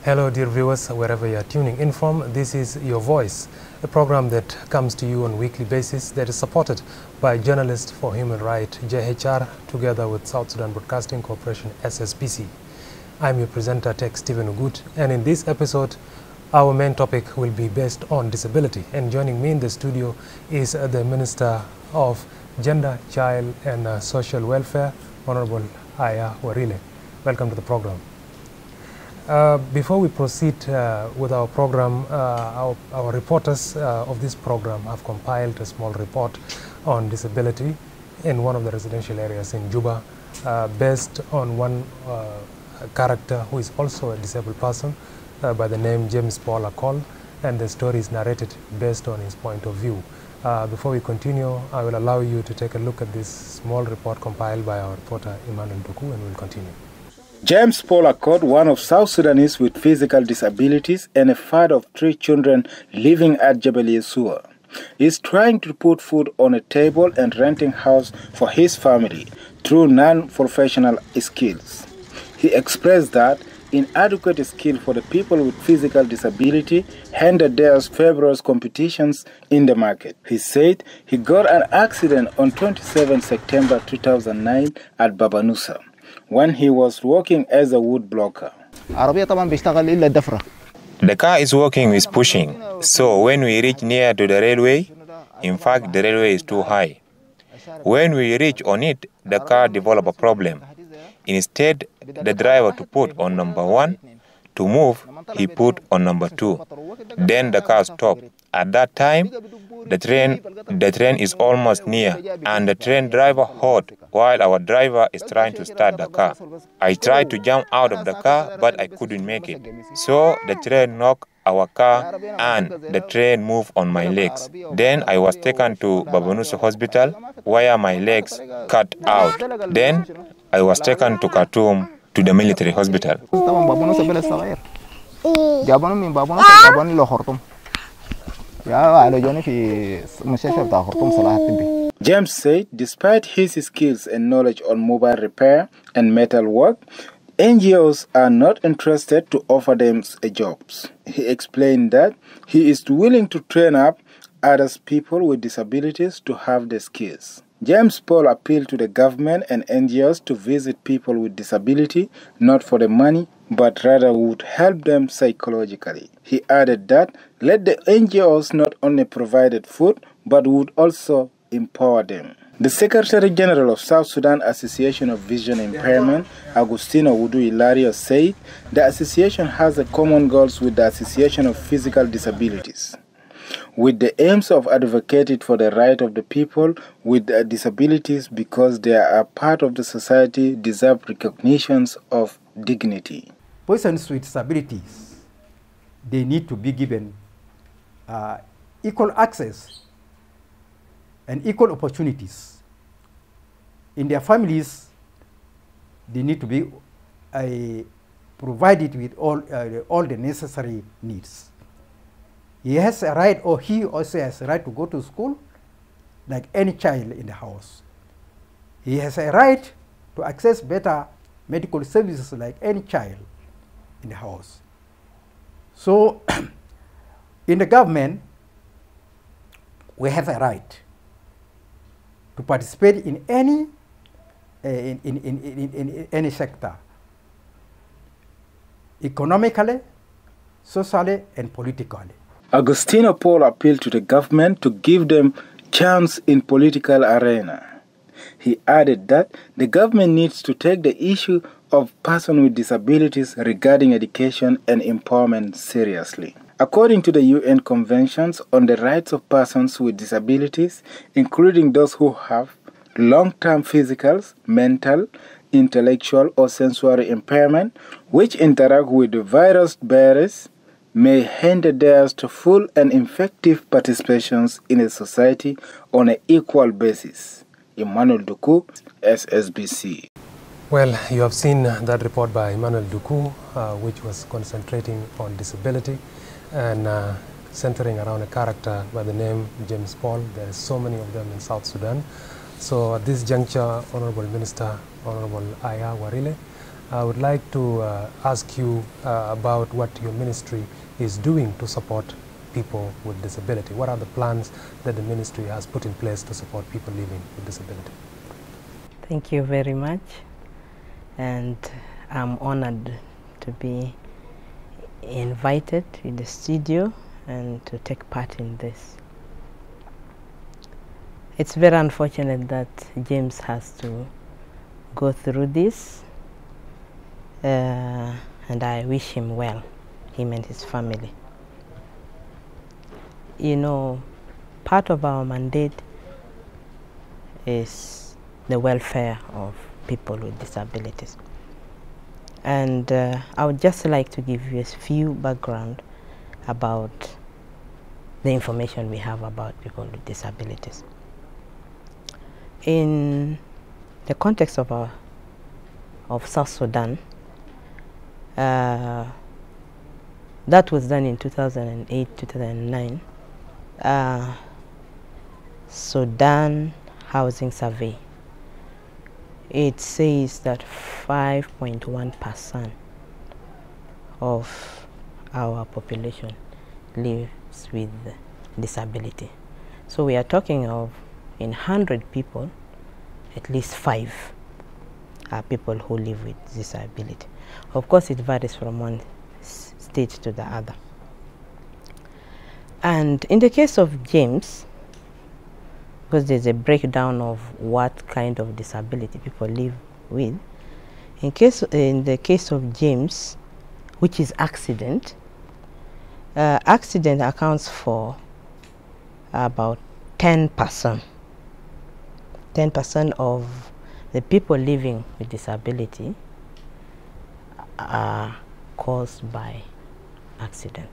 Hello dear viewers, wherever you are tuning in from, this is Your Voice, a program that comes to you on a weekly basis that is supported by Journalists for Human Rights, JHR, together with South Sudan Broadcasting Corporation, SSBC. I'm your presenter, Tech Stephen Ugut, and in this episode, our main topic will be based on disability. And joining me in the studio is the Minister of Gender, Child and Social Welfare, Honorable Aya Warile. Welcome to the program. Before we proceed with our program, our reporters of this program have compiled a small report on disability in one of the residential areas in Juba, based on one character who is also a disabled person by the name James Paul Akol, and the story is narrated based on his point of view. Before we continue, I will allow you to take a look at this small report compiled by our reporter Emmanuel Doku, and we'll continue. James Paul Akol, one of South Sudanese with physical disabilities and a father of 3 children living at Jebel Yesua, is trying to put food on a table and renting house for his family through non-professional skills. He expressed that inadequate skill for the people with physical disability hindered their favourable competitions in the market. He said he got an accident on 27 September 2009 at Babanusa, when he was working as a wood blocker. The car is working with pushing, so when we reach near to the railway, in fact the railway is too high. When we reach on it, the car developed a problem. Instead, the driver to put on number 1, to move, he put on number 2. Then the car stopped. At that time, the train is almost near, and the train driver halt while our driver is trying to start the car. I tried to jump out of the car, but I couldn't make it. So the train knocked our car and the train moved on my legs. Then I was taken to Babanusa Hospital where my legs cut out. Then I was taken to Khartoum to the military hospital. James said despite his skills and knowledge on mobile repair and metal work, NGOs are not interested to offer them jobs. He explained that he is willing to train up other people with disabilities to have the skills. James Paul appealed to the government and NGOs to visit people with disability, not for the money, but rather would help them psychologically. He added that let the NGOs not only provide food, but would also empower them. The Secretary General of South Sudan Association of Vision Impairment, Agustino Wudu Ilario, said the association has a common goals with the Association of Physical Disabilities, with the aims of advocating for the right of the people with disabilities because they are part of the society deserve recognitions of dignity. Persons with disabilities, they need to be given equal access and equal opportunities. In their families, they need to be provided with all the necessary needs. He has a right, or he also has a right to go to school like any child in the house. He has a right to access better medical services like any child in the house. So in the government, we have a right to participate in any in any sector, economically, socially, and politically. Agustino Paul appealed to the government to give them chance in political arena. He added that the government needs to take the issue of persons with disabilities regarding education and empowerment seriously. According to the UN Conventions on the Rights of Persons with Disabilities, including those who have long-term physical, mental, intellectual or sensory impairment, which interact with the virus bearers, may hinder theirs to full and effective participations in a society on an equal basis. Emmanuel Duku, SSBC. Well, you have seen that report by Emmanuel Duku, which was concentrating on disability and centering around a character by the name James Paul. There are so many of them in South Sudan. So at this juncture, Honorable Minister, Honorable Aya Warile, I would like to ask you about what your ministry is doing to support people with disability. What are the plans that the ministry has put in place to support people living with disability? Thank you very much, and I'm honored to be invited in the studio and to take part in this. It's very unfortunate that James has to go through this, and I wish him well, him and his family. You know, part of our mandate is the welfare of people with disabilities. And I would just like to give you a few background about the information we have about people with disabilities. In the context of South Sudan, that was done in 2008, 2009. Sudan Housing Survey. It says that 5.1% of our population lives with disability. So we are talking of, in 100 people, at least 5 are people who live with disability. Of course, it varies from one state to the other. And in the case of James, because there's a breakdown of what kind of disability people live with, in the case of James, which is accident accounts for about 10%. 10% of the people living with disability are caused by accident.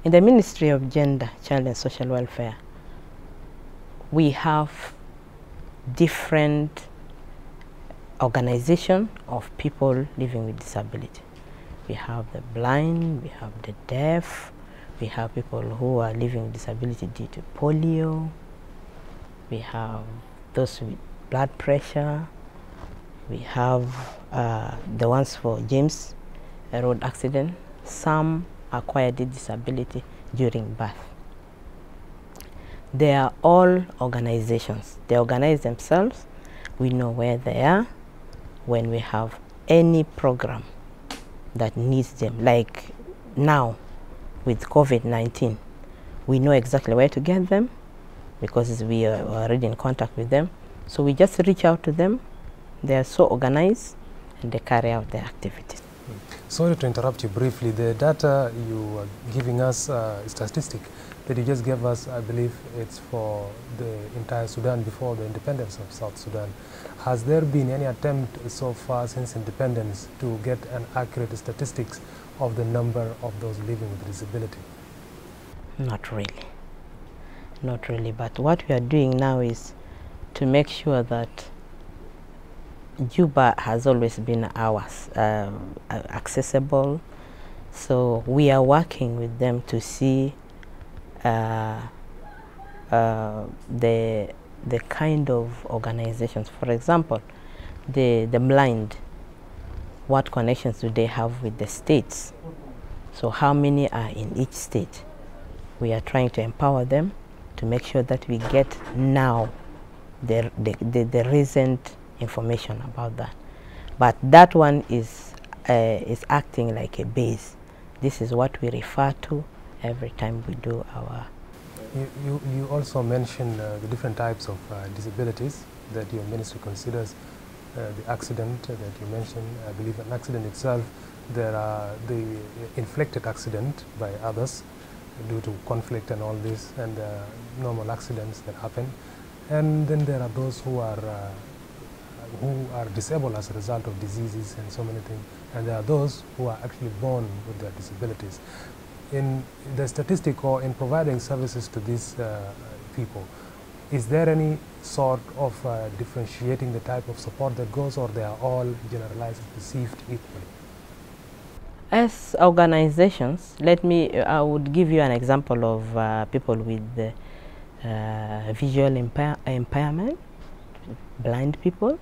In the Ministry of Gender, Child and Social Welfare, we have different organizations of people living with disability. We have the blind, we have the deaf, we have people who are living with disability due to polio, we have those with blood pressure, we have the ones for James, a road accident. Some acquired disability during birth. They are all organizations. They organize themselves. We know where they are. When we have any program that needs them, like now with COVID-19, we know exactly where to get them because we are already in contact with them. So we just reach out to them. They are so organized and they carry out their activities. Sorry to interrupt you briefly. The data you are giving us, statistic that you just gave us, I believe it's for the entire Sudan before the independence of South Sudan. Has there been any attempt so far since independence to get an accurate statistics of the number of those living with disability? Not really. Not really. But what we are doing now is to make sure that Juba has always been ours, accessible. So we are working with them to see the kind of organizations. For example, the blind, what connections do they have with the states? So how many are in each state? We are trying to empower them to make sure that we get now the recent information about that. But that one is acting like a base. This is what we refer to every time we do our... You also mentioned the different types of disabilities that your ministry considers. The accident that you mentioned, I believe an accident itself, there are the inflicted accident by others due to conflict and all this, and normal accidents that happen. And then there are those who are disabled as a result of diseases and so many things, and there are those who are actually born with their disabilities. In the statistic or in providing services to these people, is there any sort of differentiating the type of support that goes, or they are all generalized and perceived equally? As organizations, I would give you an example of people with visual impairment, blind people,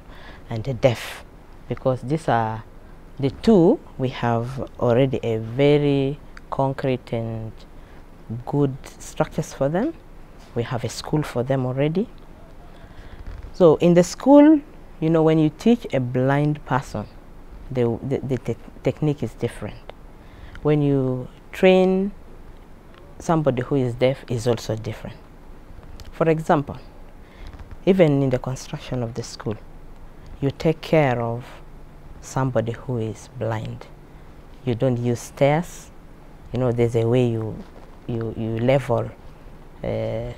and the deaf, because these are the two we have already a very concrete and good structures for them. We have a school for them already. So in the school, you know, when you teach a blind person, the technique is different. When you train somebody who is deaf, is also different. For example, even in the construction of the school, you take care of somebody who is blind. You don't use stairs. You know, there's a way you level the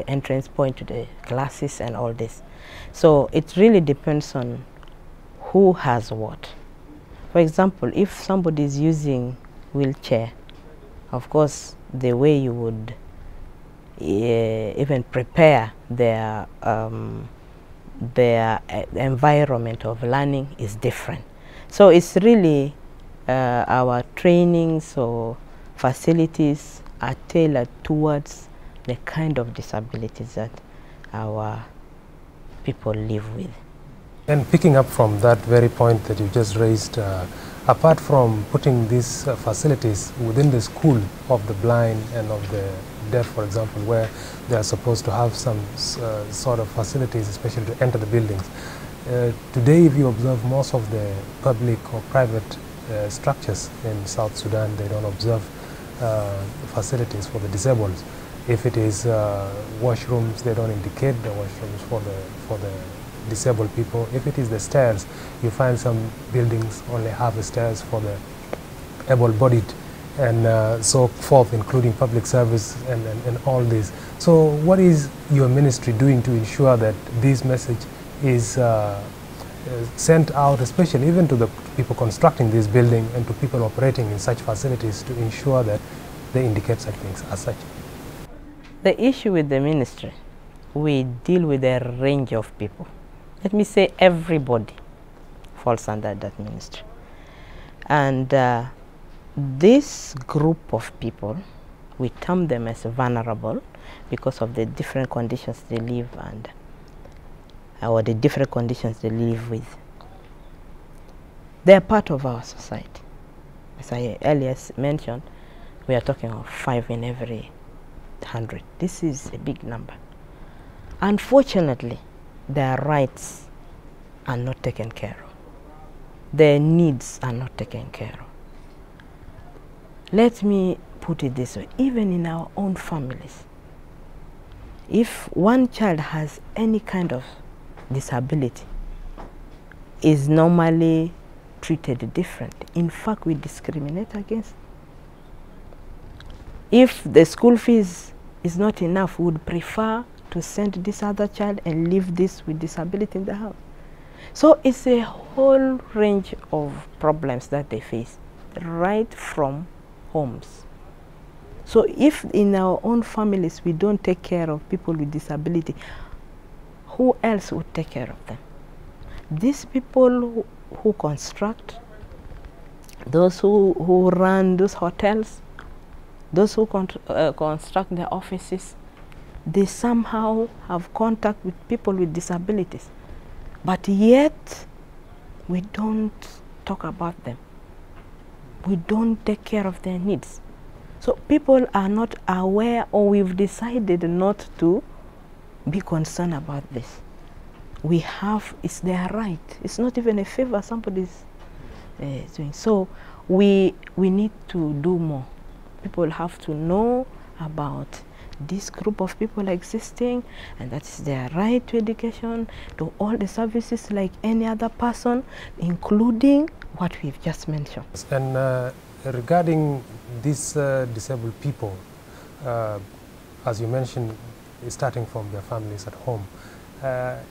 entrance point to the classes and all this. So it really depends on who has what. For example, if somebody is using wheelchair, of course, the way you would even prepare their environment of learning is different. So it's really our trainings or facilities are tailored towards the kind of disabilities that our people live with. And picking up from that very point that you just raised, apart from putting these facilities within the school of the blind and of the deaf, for example, where they are supposed to have some sort of facilities, especially to enter the buildings, today if you observe most of the public or private structures in South Sudan, they don't observe facilities for the disabled. If it is washrooms, they don't indicate the washrooms for the disabled people. If it is the stairs, you find some buildings only have the stairs for the able-bodied and so forth, including public service and all this. So what is your ministry doing to ensure that this message is sent out, especially even to the people constructing this building and to people operating in such facilities, to ensure that they indicate such things as such? The issue with the ministry, we deal with a range of people. Let me say everybody falls under that ministry. And this group of people, we term them as vulnerable because of the different conditions they live under, or the different conditions they live with. They are part of our society. As I earlier mentioned, we are talking of 5 in every 100. This is a big number. Unfortunately, their rights are not taken care of. Their needs are not taken care of. Let me put it this way, even in our own families, if one child has any kind of disability, is normally treated differently. In fact, we discriminate against. If the school fees is not enough, we would prefer to send this other child and leave this with disability in the house. So it's a whole range of problems that they face, right from homes. So if in our own families we don't take care of people with disability, who else would take care of them? These people who construct, those who run those hotels, those who construct the offices, they somehow have contact with people with disabilities. But yet, we don't talk about them. We don't take care of their needs. So people are not aware, or we've decided not to be concerned about this. We have, it's their right. It's not even a favor somebody's doing. So we need to do more. People have to know about this group of people existing, and that is their right to education, to all the services like any other person, including what we've just mentioned. And regarding these disabled people, as you mentioned, starting from their families at home,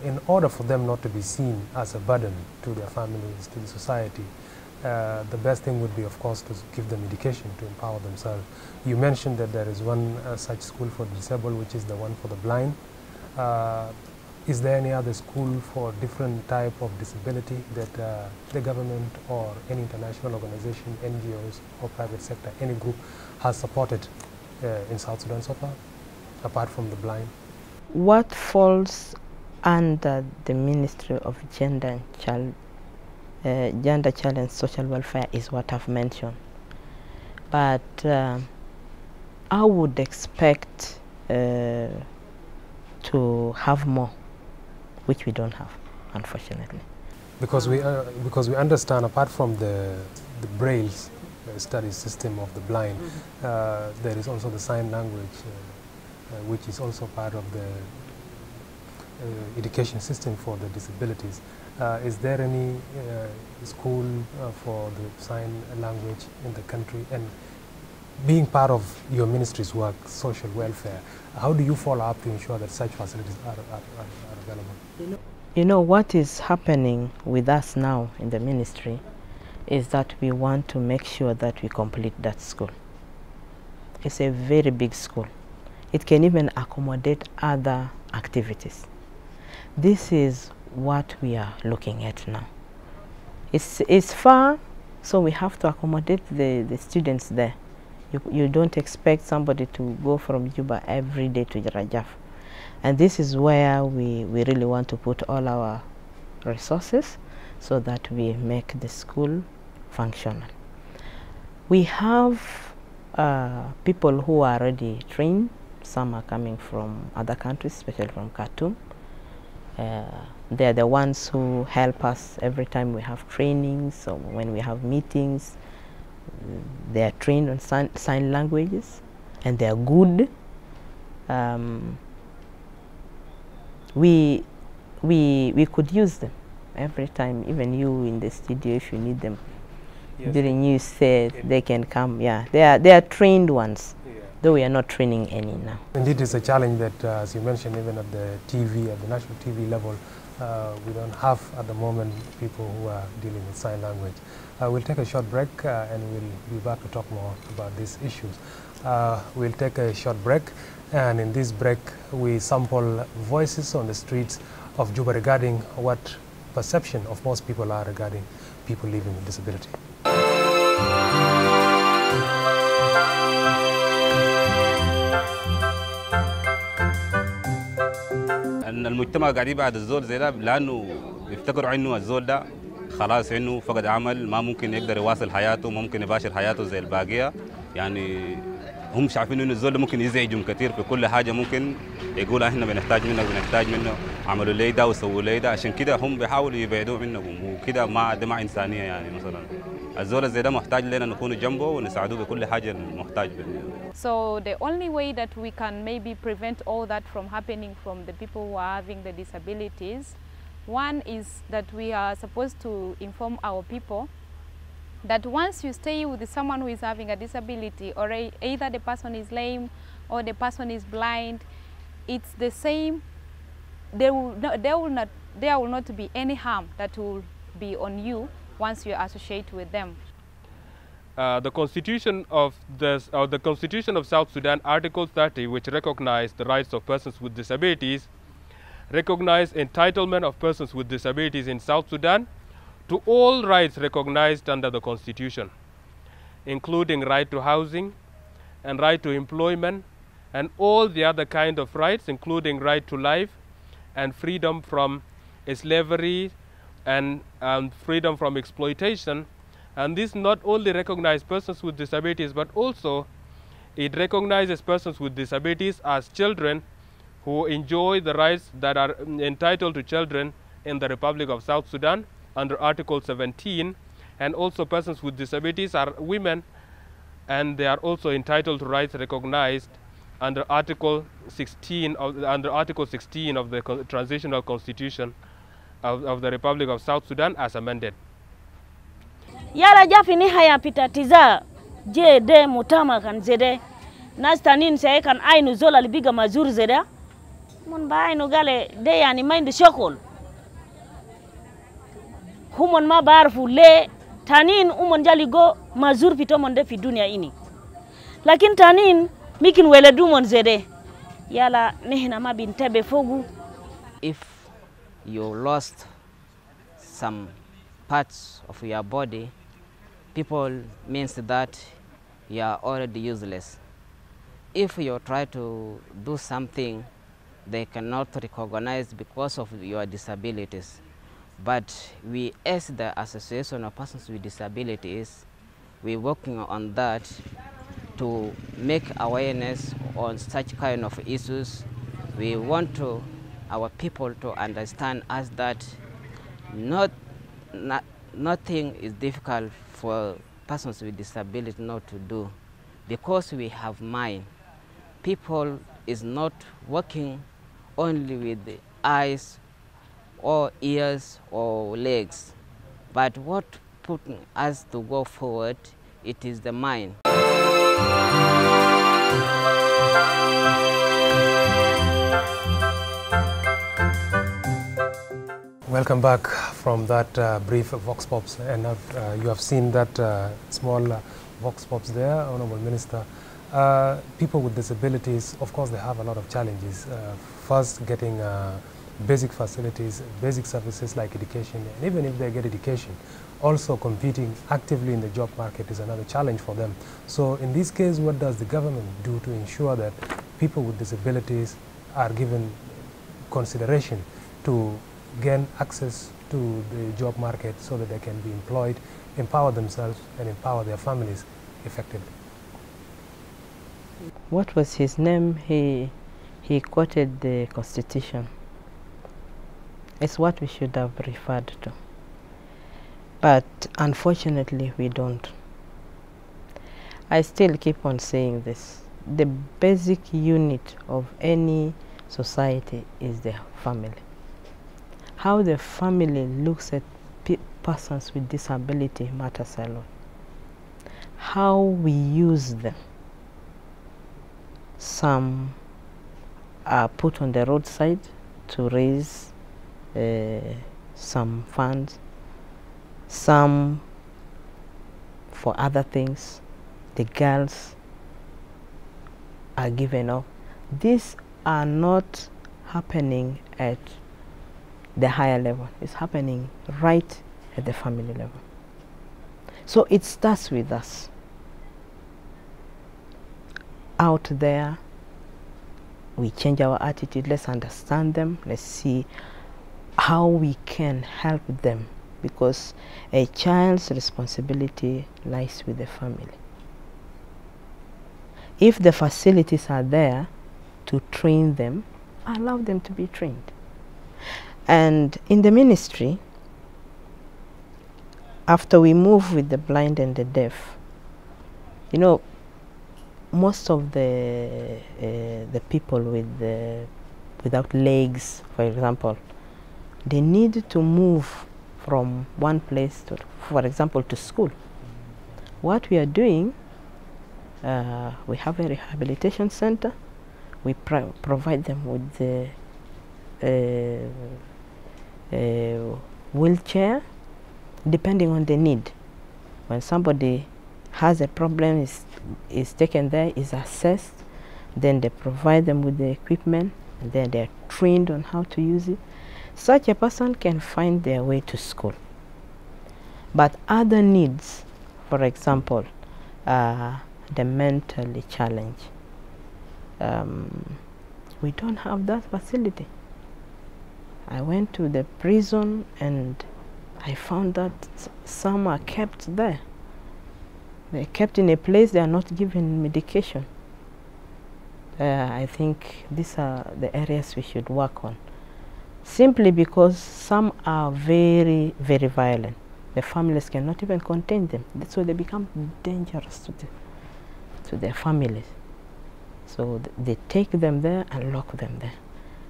in order for them not to be seen as a burden to their families, to the society, the best thing would be, of course, to give them education to empower themselves. You mentioned that there is one such school for the disabled, which is the one for the blind. Is there any other school for different type of disability that the government or any international organization, NGOs or private sector, any group has supported in South Sudan so far, apart from the blind? What falls under the Ministry of Gender Child and Social Welfare is what I've mentioned. But I would expect to have more, which we don't have, unfortunately. Because we understand, apart from the Braille study system of the blind, there is also the sign language, which is also part of the education system for the disabilities. Is there any school for the sign language in the country? And being part of your ministry's work, social welfare, how do you follow up to ensure that such facilities are available? You know, what is happening with us now in the ministry is that we want to make sure that we complete that school. It's a very big school. It can even accommodate other activities. This is what we are looking at now. It's far, so we have to accommodate the students there. You don't expect somebody to go from Juba every day to Rajaf. And this is where we really want to put all our resources so that we make the school functional. We have people who are already trained. Some are coming from other countries, especially from Khartoum. They're the ones who help us every time we have trainings or when we have meetings. They are trained on sign languages, and they are good. We could use them every time, even you in the studio, if you need them. Yes. During news set, they can come. Yeah, they are trained ones. Yeah. Though we are not training any now. Indeed, it's a challenge that, as you mentioned, even at the TV, at the national TV level, we don't have at the moment people who are dealing with sign language. We'll take a short break and we'll be back to talk more about these issues. We'll take a short break, and in this break we sample voices on the streets of Juba regarding what perception of most people are regarding people living with disability. المجتمع قاعد يبعد الزول زي ده لانه يفتكروا انه الزول ده خلاص انه فقد عمل، ما ممكن يقدر يواصل حياته، ما ممكن يباشر حياته زي الباقيه. يعني هم مش عارفين انه الزول ده ممكن يزعجهم كثير في كل حاجه، ممكن يقول احنا بنحتاج منه عملوا لي ده وسووا لي ده، عشان كده هم بيحاولوا يبعدوا منهم، وكده ما انسانيه. يعني مثلا الزول زي ده محتاج لنا نكون جنبه ونساعدوه بكل حاجه محتاج بها. So the only way that we can maybe prevent all that from happening from the people who are having the disabilities, one is that we are supposed to inform our people that once you stay with someone who is having a disability, or either the person is lame or the person is blind, it's the same. There will not be any harm that will be on you once you associate with them. The Constitution of South Sudan, Article 30, which recognizes the rights of persons with disabilities, recognize entitlement of persons with disabilities in South Sudan to all rights recognized under the Constitution, including right to housing and right to employment and all the other kind of rights, including right to life and freedom from slavery and freedom from exploitation. And this not only recognizes persons with disabilities, but also it recognizes persons with disabilities as children who enjoy the rights that are entitled to children in the Republic of South Sudan under Article 17, and also persons with disabilities are women, and they are also entitled to rights recognized under Article 16 of the Transitional Constitution of the Republic of South Sudan as amended. Yala jafi ni haya pitatiza je de mutama kan zede nastanin sai kan ainu zola libiga mazur zeda mon ba no gale de yani mind shokol humon ma barfu le tanin umon jali go mazur pito mon de fi dunia ini lakin tanin mikin wele dumon zede yala nehna ma bin tabe fogu. If you lost some parts of your body, people means that you are already useless. If you try to do something, they cannot recognize because of your disabilities. But we, as the Association of Persons with Disabilities, we're working on that to make awareness on such kind of issues. We want our people to understand us that nothing is difficult for persons with disability not to do, because we have mind. People is not working only with the eyes or ears or legs, but what putting us to go forward, it is the mind. Welcome back from that brief Vox Pops, and you have seen that small Vox Pops there, Honorable Minister. People with disabilities, of course, they have a lot of challenges. First, getting basic facilities, basic services like education, and even if they get education, also competing actively in the job market is another challenge for them. So in this case, what does the government do to ensure that people with disabilities are given consideration to gain access to the job market so that they can be employed, empower themselves, and empower their families effectively? What was his name? He quoted the Constitution. It's what we should have referred to. But unfortunately, we don't. I still keep on saying this. The basic unit of any society is the family. How the family looks at persons with disability matters a lot. How we use them. Some are put on the roadside to raise some funds, some for other things. The girls are given up. These are not happening at the higher level. It's happening right at the family level. So it starts with us. Out there, we change our attitude. Let's understand them. Let's see how we can help them, because a child's responsibility lies with the family. If the facilities are there to train them, allow them to be trained. And in the ministry, after we move with the blind and the deaf, you know, most of the people with without legs, for example, they need to move from one place to, for example, to school. What we are doing, we have a rehabilitation center. We provide them with the wheelchair, depending on the need. When somebody has a problem, is taken there, is assessed, then they provide them with the equipment, and then they're trained on how to use it. Such a person can find their way to school. But other needs, for example, the mentally challenged, we don't have that facility. I went to the prison and I found that some are kept there. They're kept in a place, they are not given medication. I think these are the areas we should work on. Simply because some are very, very violent. The families cannot even contain them. So they become dangerous to their families. So they take them there and lock them there.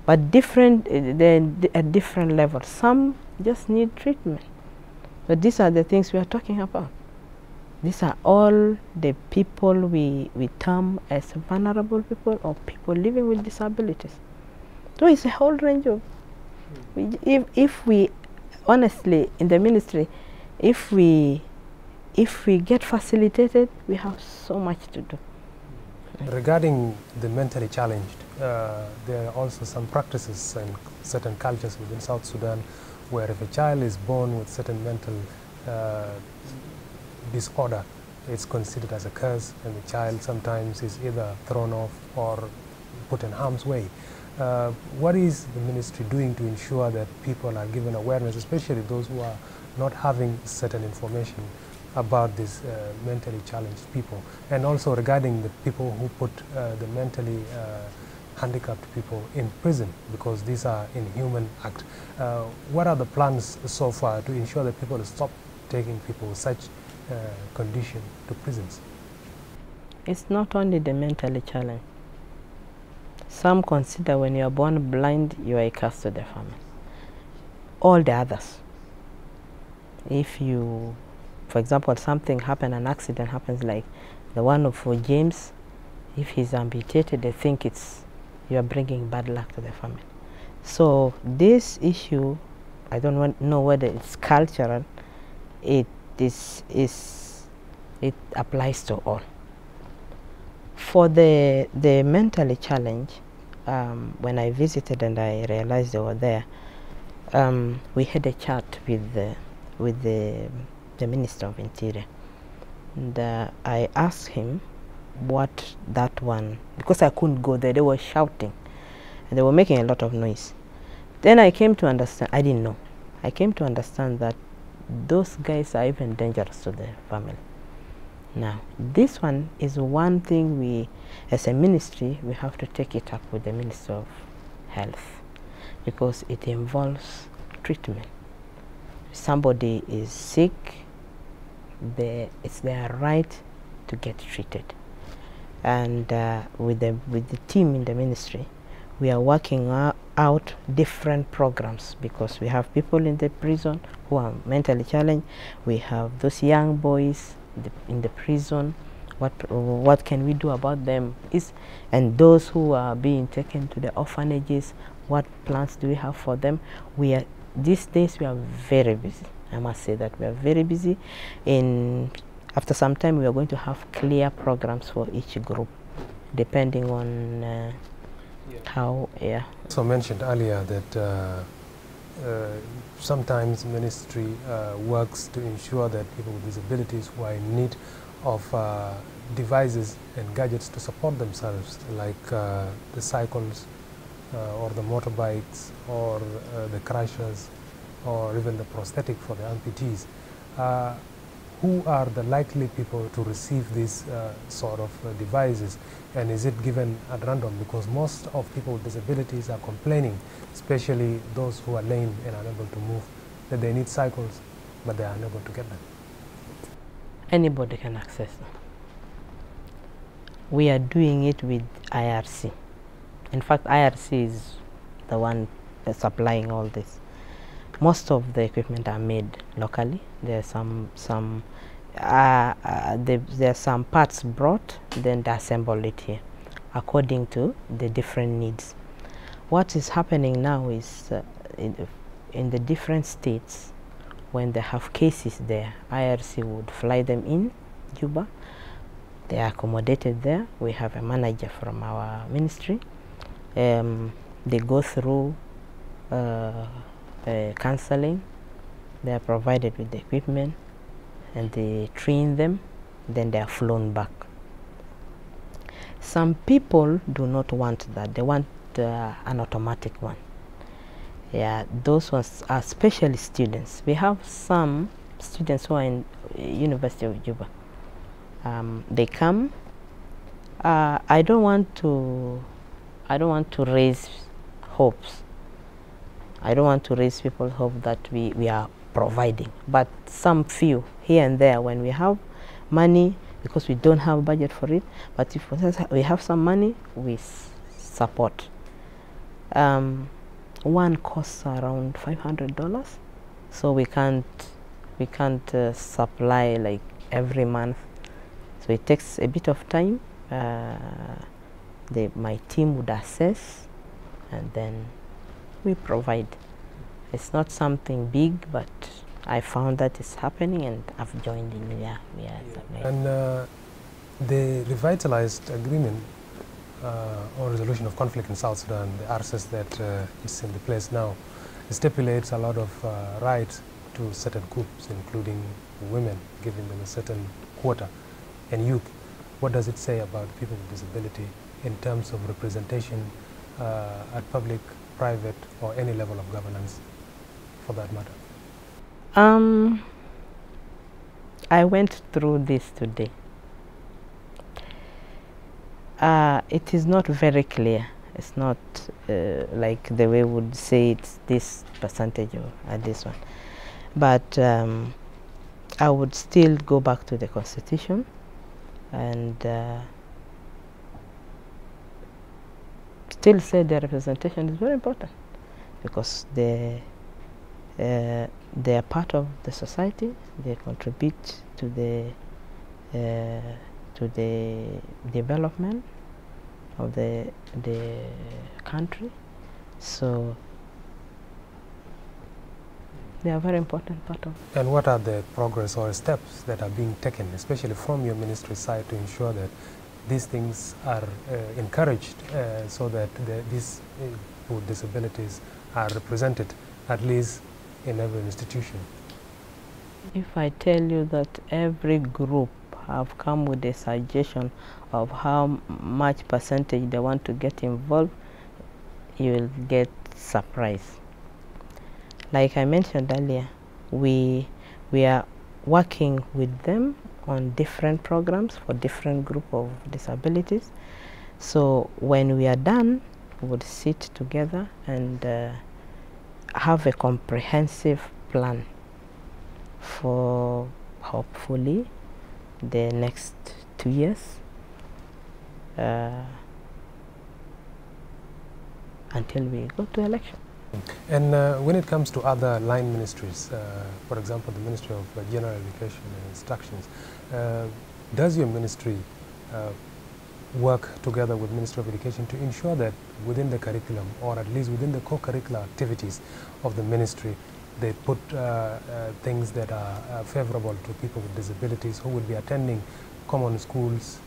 But they're at different levels. Some just need treatment. But these are the things we are talking about. These are all the people we term as vulnerable people or people living with disabilities. So it's a whole range of, if we, honestly, in the ministry, if we get facilitated, we have so much to do. Regarding the mentally challenged, there are also some practices and certain cultures within South Sudan where if a child is born with certain mental disorder, it's considered as a curse, and the child sometimes is either thrown off or put in harm's way. What is the ministry doing to ensure that people are given awareness, especially those who are not having certain information about these mentally challenged people, and also regarding the people who put the mentally handicapped people in prison, because these are inhuman acts? What are the plans so far to ensure that people stop taking people with such condition to prisons? It's not only the mentally challenged. Some consider when you are born blind, you are a curse to the family. All the others. If you, for example, something happened, an accident happens like the one of James, if he's amputated, they think you are bringing bad luck to the family. So this issue, I don't know whether it's cultural, it applies to all. For the mentally challenged, when I visited and I realized they were there, we had a chat with the Minister of Interior, and I asked him what that one, because I couldn't go there, they were shouting and they were making a lot of noise. Then I came to understand, I didn't know, I came to understand that those guys are even dangerous to the family. Now, this one is one thing we, as a ministry, we have to take it up with the Minister of Health, because it involves treatment. If somebody is sick, it's their right to get treated. And with the team in the ministry, we are working out different programs, because we have people in the prison who are mentally challenged. We have those young boys in the prison. What can we do about them? And those who are being taken to the orphanages, what plans do we have for them? These days we are very busy. I must say that we are very busy. After some time, we are going to have clear programs for each group, depending on how. Yeah. So mentioned earlier that sometimes ministry works to ensure that people with disabilities who are in need of devices and gadgets to support themselves, like the cycles or the motorbikes or the crutches or even the prosthetic for the amputees. Who are the likely people to receive these sort of devices, and is it given at random? Because most of people with disabilities are complaining, especially those who are lame and unable to move, that they need cycles, but they are unable to get them. Anybody can access them. We are doing it with IRC. In fact, IRC is the one that's supplying all this. Most of the equipment are made locally. There are some parts brought, then they assemble it here according to the different needs. What is happening now is in the different states, when they have cases there, IRC would fly them in Juba. They are accommodated there. We have a manager from our ministry. They go through counseling. They are provided with the equipment and they train them, then they are flown back. Some people do not want that. They want an automatic one. Yeah, those ones are especially students. We have some students who are in University of Juba. They come. I don't want to raise hopes. I don't want to raise people's hope that we are providing, but some few here and there, when we have money, because we don't have budget for it, but if we have some money, we support. One costs around $500, so we can't supply like every month, so it takes a bit of time. My team would assess and then we provide. It's not something big, but I found that it's happening, and I've joined in. Yeah. And the revitalized agreement on resolution of conflict in South Sudan, the RCS that is in the place now, stipulates a lot of rights to certain groups, including women, giving them a certain quota, and youth. What does it say about people with disability in terms of representation at public, private, or any level of governance, for that matter? I went through this today. It is not very clear. It's not like the way we would say it's this percentage or this one. But I would still go back to the Constitution and still say the representation is very important, because they are part of the society. They contribute to the development of the country. So they are a very important part of it. And what are the progress or steps that are being taken, especially from your ministry side, to ensure that these things are encouraged so that these people with disabilities are represented at least in every institution? If I tell you that every group have come with a suggestion of how much percentage they want to get involved, you will get surprised. Like I mentioned earlier, we are working with them on different programs for different group of disabilities. So when we are done, we would sit together and have a comprehensive plan for hopefully the next 2 years until we go to election. And when it comes to other line ministries, for example, the Ministry of General Education and Instructions, does your ministry work together with Ministry of Education to ensure that within the curriculum, or at least within the co-curricular activities of the ministry, they put things that are favorable to people with disabilities who will be attending common schools,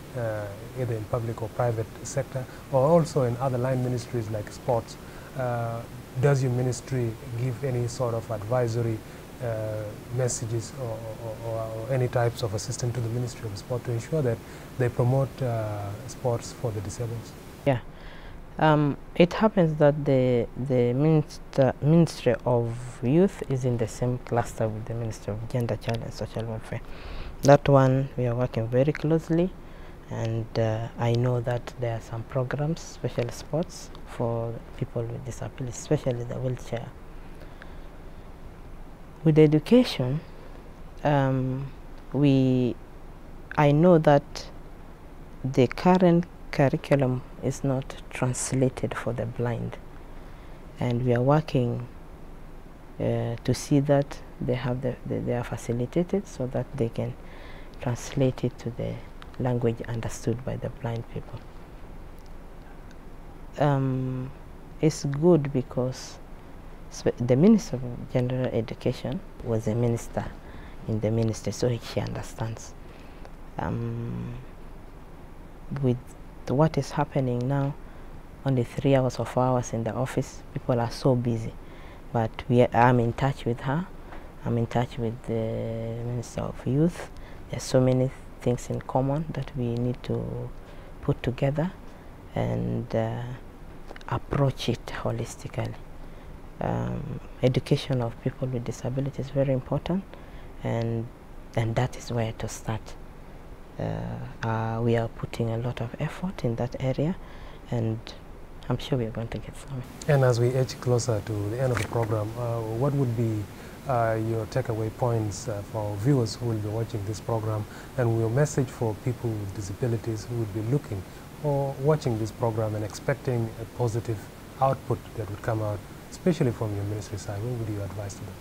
either in public or private sector, or also in other line ministries like sports? Does your ministry give any sort of advisory messages or any types of assistance to the Ministry of Sport to ensure that they promote sports for the disabled? Yeah. It happens that the Ministry of Youth is in the same cluster with the Ministry of Gender, Child and Social Welfare. That one we are working very closely, and I know that there are some programs, special sports for people with disabilities, especially the wheelchair. With education, I know that the current curriculum is not translated for the blind, and we are working to see that they have they are facilitated so that they can translate it to the language understood by the blind people. It's good because the Minister of General Education was a minister in the ministry, so she understands. With what is happening now, only 3 hours or 4 hours in the office, people are so busy. But I'm in touch with her. I'm in touch with the Minister of Youth. There's so many things in common that we need to put together and approach it holistically. Education of people with disabilities is very important, and that is where to start. We are putting a lot of effort in that area, and I'm sure we are going to get something. And as we edge closer to the end of the program, what would be your takeaway points for viewers who will be watching this program, and your message for people with disabilities who would be looking or watching this program and expecting a positive output that would come out, especially from your ministry side? What would you advise to them?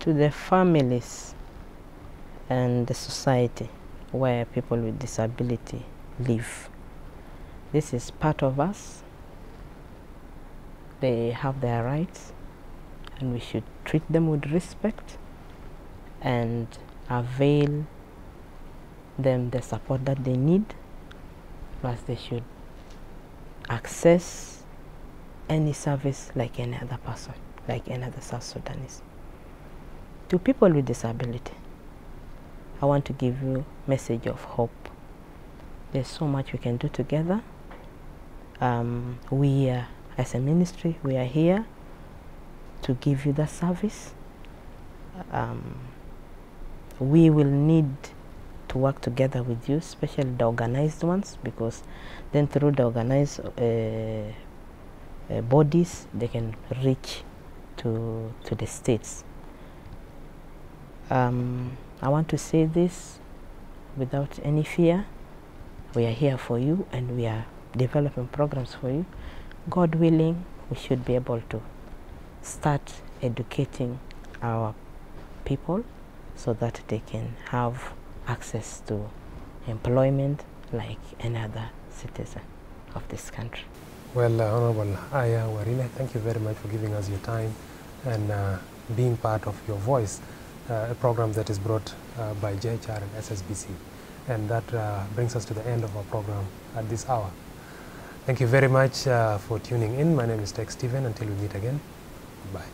To the families and the society where people with disability live. This is part of us, They have their rights, and we should treat them with respect and avail them the support that they need. Plus, they should access any service like any other person, like any other South Sudanese. To people with disability, I want to give you a message of hope. There's so much we can do together. We are, as a ministry, we are here to give you the service. We will need to work together with you, especially the organized ones, because then through the organized bodies, they can reach to the states. I want to say this without any fear. We are here for you, and we are developing programs for you. God willing, we should be able to start educating our people so that they can have access to employment like any other citizen of this country. Well, Honorable Aya Warile, thank you very much for giving us your time and being part of Your Voice, a program that is brought by JHR and SSBC. And that brings us to the end of our program at this hour. Thank you very much for tuning in. My name is Tex Stephen. Until we meet again, bye.